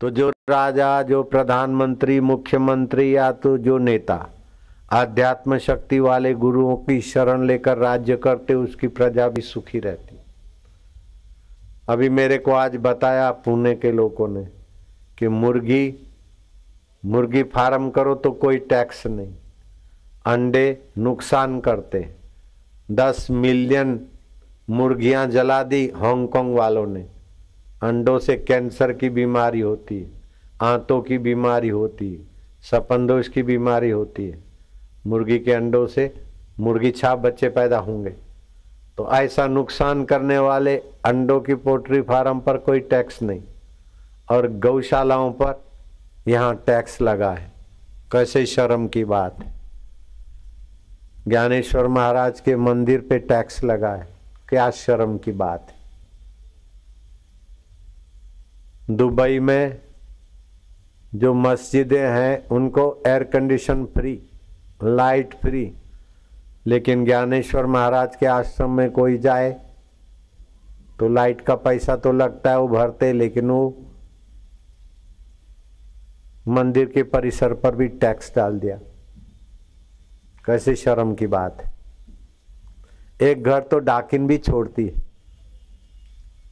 तो जो राजा, जो प्रधानमंत्री, मुख्यमंत्री या तो जो नेता आध्यात्म शक्ति वाले गुरुओं की शरण लेकर राज्य करते, उसकी प्रजा भी सुखी रहती। अभी मेरे को आज बताया पुणे के लोगों ने कि मुर्गी फार्म करो तो कोई टैक्स नहीं, अंडे नुकसान करते। 10 मिलियन मुर्गियां जला दी हांगकांग वालों ने। अंडों से कैंसर की बीमारी होती है, आंतों की बीमारी होती है, सपनदोष की बीमारी होती है। मुर्गी के अंडों से मुर्गी छाप बच्चे पैदा होंगे। तो ऐसा नुकसान करने वाले अंडों की पोल्ट्री फार्म पर कोई टैक्स नहीं, और गौशालाओं पर यहाँ टैक्स लगा है। कैसे शर्म की बात है। ज्ञानेश्वर महाराज के मंदिर पे टैक्स लगा है, क्या शर्म की बात है। दुबई में जो मस्जिदें हैं उनको air condition free, light free, लेकिन ज्ञानेश्वर महाराज के आश्रम में कोई जाए तो लाइट का पैसा तो लगता है, वो भरते, लेकिन वो मंदिर के परिसर पर भी टैक्स डाल दिया। कैसे शर्म की बात है। एक घर तो डाकिन भी छोड़ती है,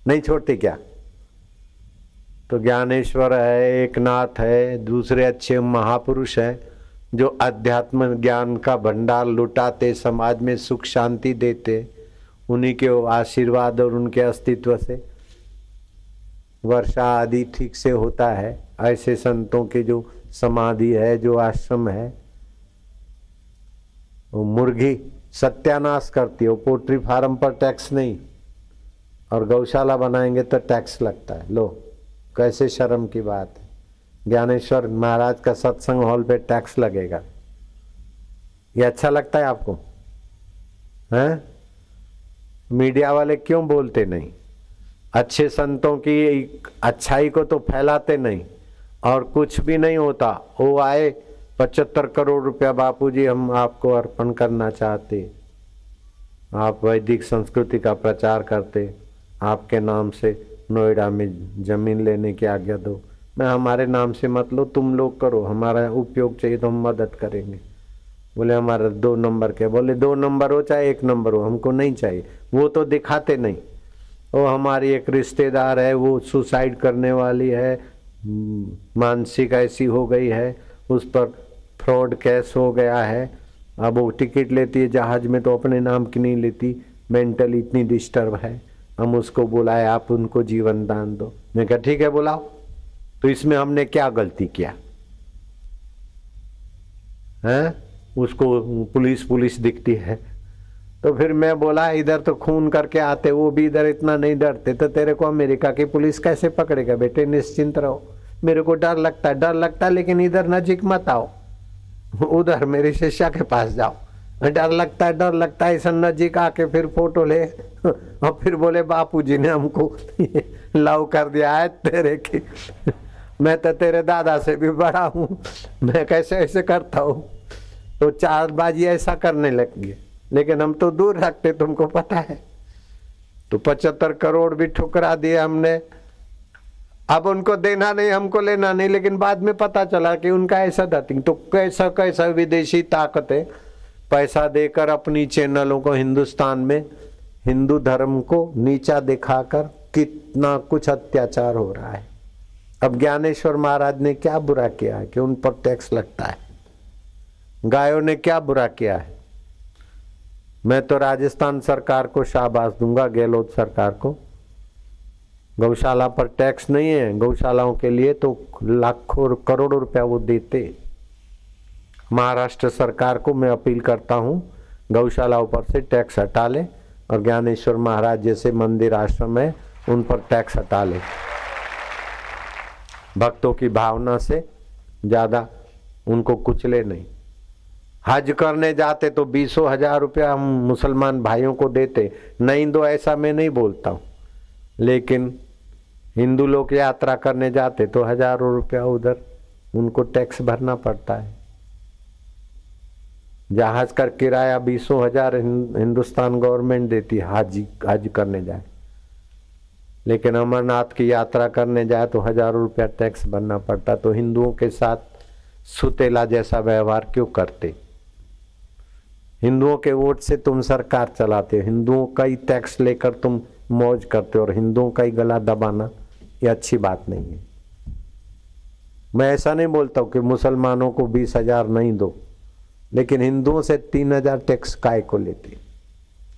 नहीं छोड़ती क्या? तो ज्ञानेश्वर है, एकनाथ है, दूसरे अच्छे महापुरुष हैं जो अध्यात्म ज्ञान का भंडार लुटाते, समाज में सुख शांति देते। उन्हीं के आशीर्वाद और उनके अस्तित्व से वर्षा आदि ठीक से होता है। ऐसे संतों के जो समाधि है, जो आश्रम है, वो मुर्गी सत्यानाश करती है। वो पोल्ट्री फार्म पर टैक्स नहीं, और गौशाला बनाएंगे तो टैक्स लगता है। लो, कैसे शर्म की बात है। ज्ञानेश्वर महाराज का सत्संग हॉल पे टैक्स लगेगा, ये अच्छा लगता है आपको? हैं? मीडिया वाले क्यों बोलते नहीं? अच्छे संतों की अच्छाई को तो फैलाते नहीं, और कुछ भी नहीं होता। वो आए 75 करोड़ रुपया, बापूजी हम आपको अर्पण करना चाहते, आप वैदिक संस्कृति का प्रचार करते, आपके नाम से नोएडा में जमीन लेने की आज्ञा दो। मैं हमारे नाम से मत लो, तुम लोग करो, हमारा उपयोग चाहिए तो हम मदद करेंगे। बोले हमारा 2 नंबर के, बोले 2 नंबर हो चाहे 1 नंबर हो, हमको नहीं चाहिए। वो तो दिखाते नहीं। वो हमारी एक रिश्तेदार है, वो सुसाइड करने वाली है, मानसिक ऐसी हो गई है, उस पर फ्रॉड केस हो गया है। अब वो टिकट लेती है जहाज में तो अपने नाम की नहीं लेती, मेंटली इतनी डिस्टर्ब है। हम उसको बुलाए, आप उनको जीवन दान दो। मैं कहा ठीक है बुलाओ। तो इसमें हमने क्या गलती किया है? उसको पुलिस दिखती है। तो फिर मैं बोला इधर तो खून करके आते, वो भी इधर इतना नहीं डरते, तो तेरे को अमेरिका की पुलिस कैसे पकड़ेगा? बेटे निश्चिंत रहो। मेरे को डर लगता है, लेकिन इधर नजीक मत आओ, उधर मेरी शिष्या के पास जाओ। डर लगता है, ऐसा नजीक आके फिर फोटो ले और फिर बोले बापूजी ने हमको लव कर दिया है तेरे की। मैं तो तेरे दादा से भी बड़ा हूँ, मैं कैसे ऐसे करता हूँ। तो चालबाजी ऐसा करने लगी, लेकिन हम तो दूर रखते, तुमको पता है। तो 75 करोड़ भी ठुकरा दिए हमने। अब उनको देना नहीं, हमको लेना नहीं, लेकिन बाद में पता चला कि उनका ऐसा धतिंग। तो कैसा विदेशी ताकतें पैसा देकर अपनी चैनलों को, हिंदुस्तान में हिंदू धर्म को नीचा दिखाकर कितना कुछ अत्याचार हो रहा है। अब ज्ञानेश्वर महाराज ने क्या बुरा किया है कि उन पर टैक्स लगता है? गायों ने क्या बुरा किया है? मैं तो राजस्थान सरकार को शाबाश दूंगा, गहलोत सरकार को। गौशाला पर टैक्स नहीं है, गौशालाओं के लिए तो लाखों करोड़ों रुपया वो देते। महाराष्ट्र सरकार को मैं अपील करता हूँ, गौशालाओं पर से टैक्स हटा ले, और ज्ञानेश्वर महाराज जैसे मंदिर आश्रम है उन पर टैक्स हटा ले। भक्तों की भावना से ज्यादा उनको कुचले नहीं। हज करने जाते तो 20,000 रुपया हम मुसलमान भाइयों को देते, नहीं दो ऐसा मैं नहीं बोलता हूँ, लेकिन हिंदू लोग यात्रा करने जाते तो हजारों रुपया उधर उनको टैक्स भरना पड़ता है। जहाज का किराया 20,000 हिंदुस्तान गवर्नमेंट देती है, हज करने जाए। लेकिन अमरनाथ की यात्रा करने जाए तो हजारों रुपया टैक्स भरना पड़ता। तो हिंदुओं के साथ सुतेला जैसा व्यवहार क्यों करते? हिंदुओं के वोट से तुम सरकार चलाते हो, हिंदुओं का ही टैक्स लेकर तुम मौज करते हो और हिंदुओं का ही गला दबाना ये अच्छी बात नहीं है। मैं ऐसा नहीं बोलता हूं कि मुसलमानों को 20,000 नहीं दो, लेकिन हिंदुओं से 3,000 टैक्स काय को लेते?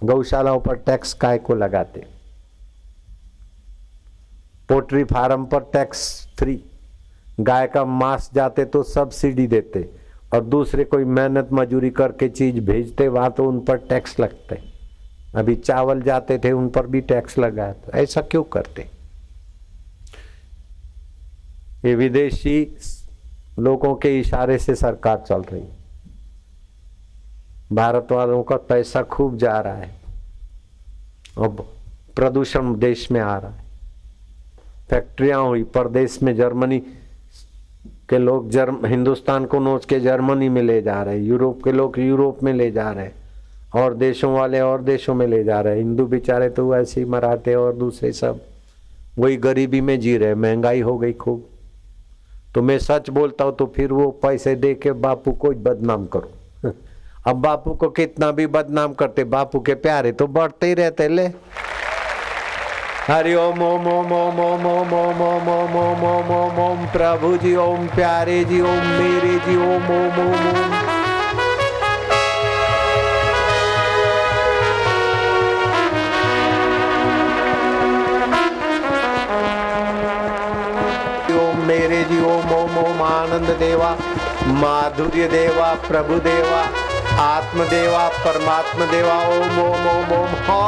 गौशालाओं पर टैक्स काय को लगाते? पोल्ट्री फार्म पर टैक्स फ्री, गाय का मांस जाते तो सब्सिडी देते, और दूसरे कोई मेहनत मजूरी करके चीज भेजते वहां तो उन पर टैक्स लगते। अभी चावल जाते थे उन पर भी टैक्स लगा। तो ऐसा क्यों करते? ये विदेशी लोगों के इशारे से सरकार चल रही। भारत वालों का पैसा खूब जा रहा है, अब प्रदूषण देश में आ रहा है। फैक्ट्रियां हुई परदेश में, जर्मनी के लोग हिंदुस्तान को नोच के जर्मनी में ले जा रहे हैं, यूरोप के लोग यूरोप में ले जा रहे हैं, और देशों वाले और देशों में ले जा रहे हैं। हिंदू बेचारे तो ऐसे ही मराठे और दूसरे सब वही गरीबी में जी रहे। महंगाई हो गई खूब। तो मैं सच बोलता हूं तो फिर वो पैसे दे के बापू को बदनाम करो। अब बापू को कितना भी बदनाम करते, बापू के प्यारे तो बढ़ते ही रहते। ले हरि ओम ओम ओम ओम ओम ओम ओम ओम ओम ओम ओम ओम ओम प्रभु जी, ओम प्यारे जी, ओम मेरे जी, ओम ओम ओम ओम। ओम मेरे जी, ओम ओम ओम आनंद देवा, माधुर्य देवा, प्रभु देवा, आत्मदेवा, परमात्मा देवा, ओम ओम ओम ओम। हा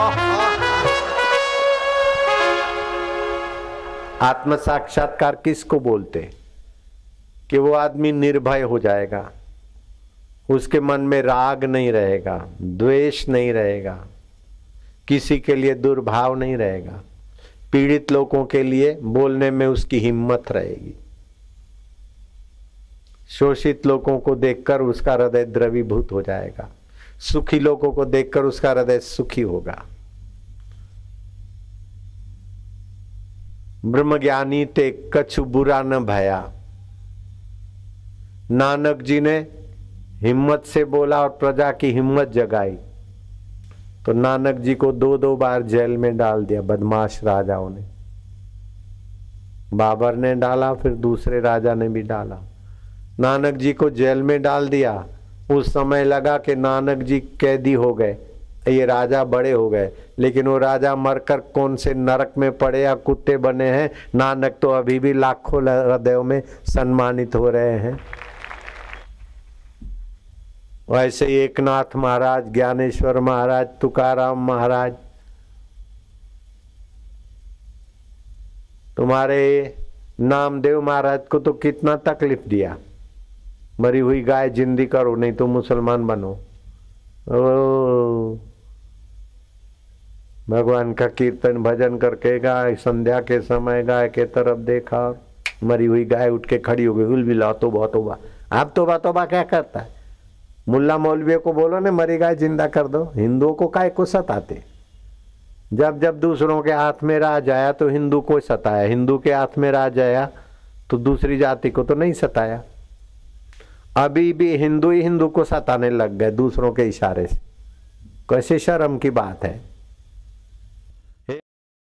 आत्म साक्षात्कार किसको बोलते? कि वो आदमी निर्भय हो जाएगा, उसके मन में राग नहीं रहेगा, द्वेष नहीं रहेगा, किसी के लिए दुर्भाव नहीं रहेगा, पीड़ित लोगों के लिए बोलने में उसकी हिम्मत रहेगी, शोषित लोगों को देखकर उसका हृदय द्रवीभूत हो जाएगा, सुखी लोगों को देखकर उसका हृदय सुखी होगा। ब्रह्मज्ञानी ते कछु बुरा न भया। नानक जी ने हिम्मत से बोला और प्रजा की हिम्मत जगाई, तो नानक जी को 2-2 बार जेल में डाल दिया बदमाश राजाओं ने। बाबर ने डाला, फिर दूसरे राजा ने भी डाला, नानक जी को जेल में डाल दिया। उस समय लगा कि नानक जी कैदी हो गए, ये राजा बड़े हो गए, लेकिन वो राजा मरकर कौन से नरक में पड़े या कुत्ते बने हैं, नानक तो अभी भी लाखों हृदयों में सम्मानित हो रहे हैं। वैसे एकनाथ महाराज, ज्ञानेश्वर महाराज, तुकाराम महाराज, तुम्हारे नामदेव महाराज को तो कितना तकलीफ दिया, मरी हुई गाय जिंदी करो नहीं तो मुसलमान बनो। भगवान का कीर्तन भजन करके गाय, संध्या के समय गाय के तरफ देखा, मरी हुई गाय उठ के खड़ी हो गई, हुल बिला तोबा तोबा। आप तोबा क्या करता है? मुल्ला मौलवियों को बोलो ना मरी गाय जिंदा कर दो, हिंदुओं को काय को सताते? जब जब दूसरों के हाथ में राज आया तो हिंदू को सताया, हिंदू के हाथ में राज आया तो दूसरी जाति को तो नहीं सताया। अभी भी हिंदू ही हिंदू को सताने लग गए दूसरों के इशारे से। कैसे शर्म की बात है।